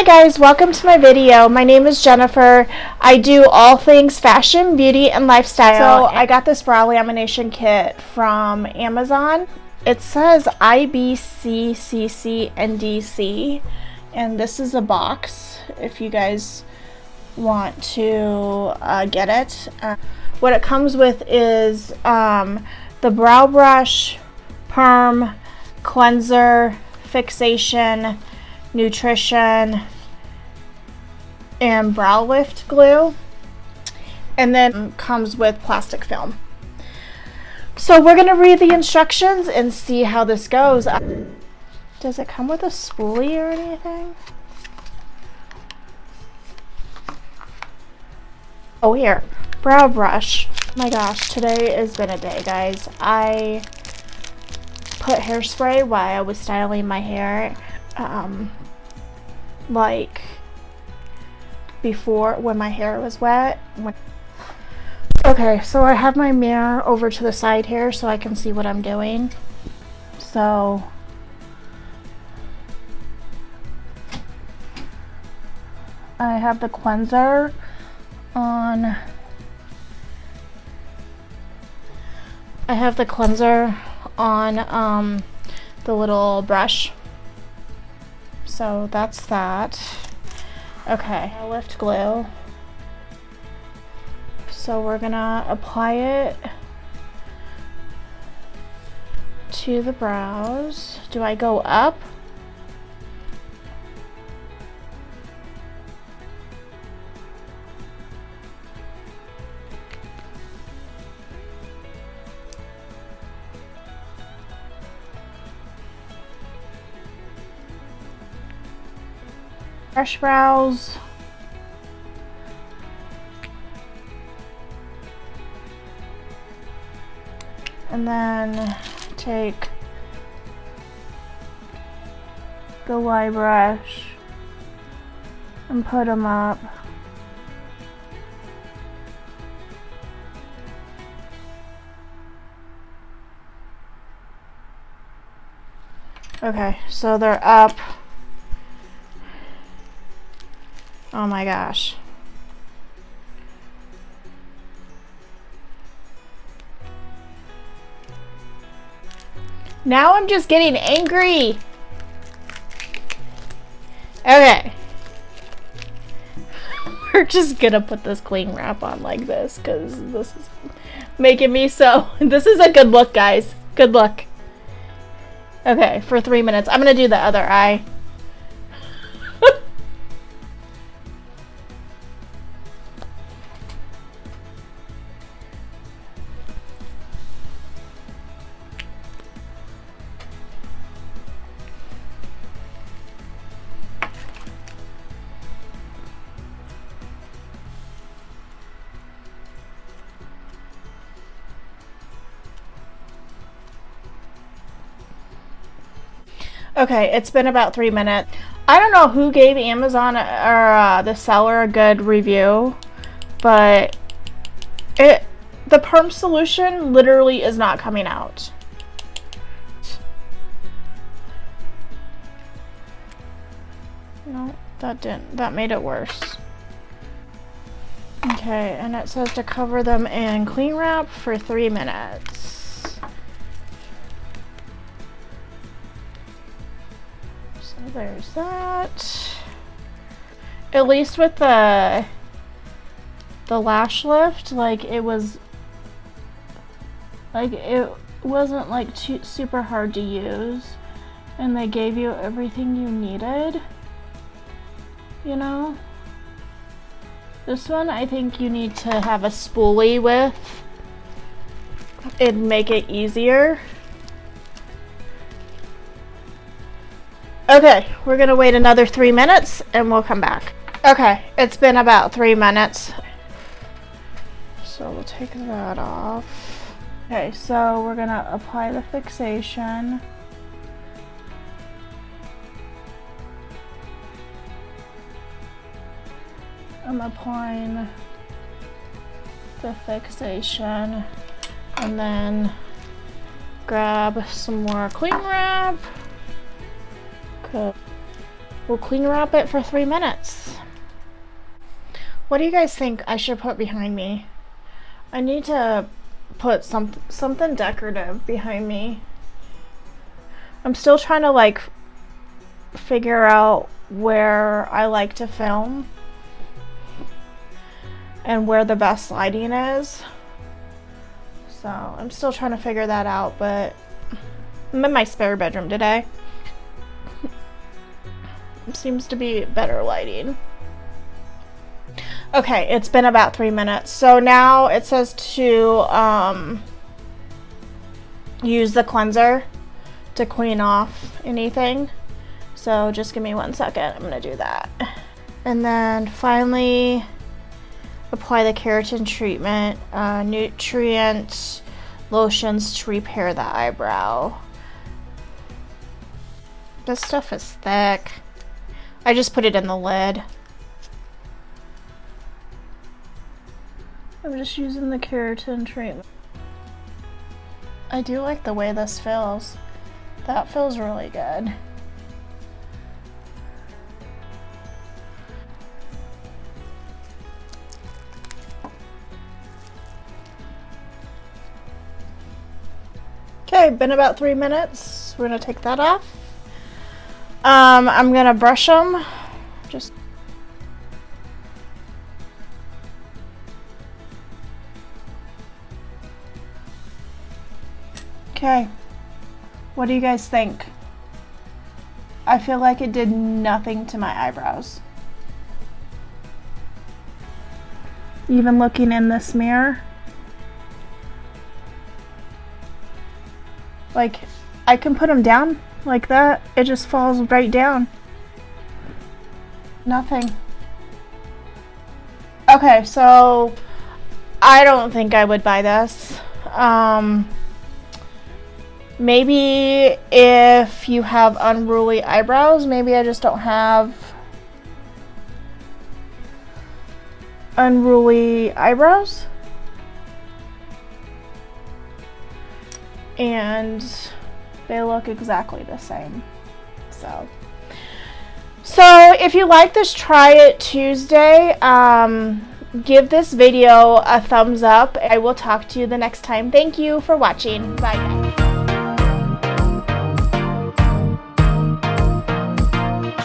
Hi guys, welcome to my video. My name is Jennifer. I do all things fashion, beauty, and lifestyle. So I got this brow lamination kit from Amazon. It says IBCCC and DC, and this is a box if you guys want to get it. What it comes with is the brow brush, perm, cleanser, fixation, nutrition, and brow lift glue, and then comes with plastic film. So we're gonna read the instructions and see how this goes. Does it come with a spoolie or anything? Oh, here, brow brush. My gosh, today has been a day, guys. I put hairspray while I was styling my hair. Like before, when my hair was wet. Okay, so I have my mirror over to the side here so I can see what I'm doing. So I have the cleanser on. I have the cleanser on the little brush. So that's that. Okay, lift glue. So we're gonna apply it to the brows. Do I go up? Brush brows. And then take the Y brush and put them up. Okay, so they're up. Oh my gosh. Now I'm just getting angry. Okay. We're just gonna put this cling wrap on like this because this is making me so. This is a good look, guys. Good look. Okay, for 3 minutes. I'm gonna do the other eye. Okay, it's been about 3 minutes. I don't know who gave Amazon or the seller a good review, but the perm solution literally is not coming out. No, that made it worse. Okay, and it says to cover them in cling wrap for 3 minutes. So there's that. At least with the lash lift, like it wasn't like too super hard to use, and they gave you everything you needed, you know. This one I think you need to have a spoolie with. It'd make it easier. Okay, we're gonna wait another 3 minutes and we'll come back. Okay, it's been about 3 minutes. So we'll take that off. Okay, so we're gonna apply the fixation. I'm applying the fixation and then grab some more cling wrap. we'll cling wrap it for 3 minutes. What do you guys think I should put behind me? I need to put something decorative behind me. I'm still trying to like figure out where I like to film and where the best lighting is. So I'm still trying to figure that out, but I'm in my spare bedroom today. Seems to be better lighting. Okay, it's been about 3 minutes. So now it says to use the cleanser to clean off anything. So just give me 1 second. I'm gonna do that. And then finally apply the keratin treatment, nutrient lotions to repair the eyebrow. This stuff is thick. I just put it in the lid. I'm just using the keratin treatment. I do like the way this feels. That feels really good. Okay, been about 3 minutes. We're gonna take that off. I'm gonna brush them. Just okay. What do you guys think? I feel like it did nothing to my eyebrows. Even looking in this mirror. Like, I can put them down like that. It just falls right down. Nothing. Okay, so I don't think I would buy this. Maybe if you have unruly eyebrows, maybe I just don't have unruly eyebrows. And they look exactly the same. So if you like this, try it Tuesday. Give this video a thumbs up. I will talk to you the next time. Thank you for watching. Bye guys.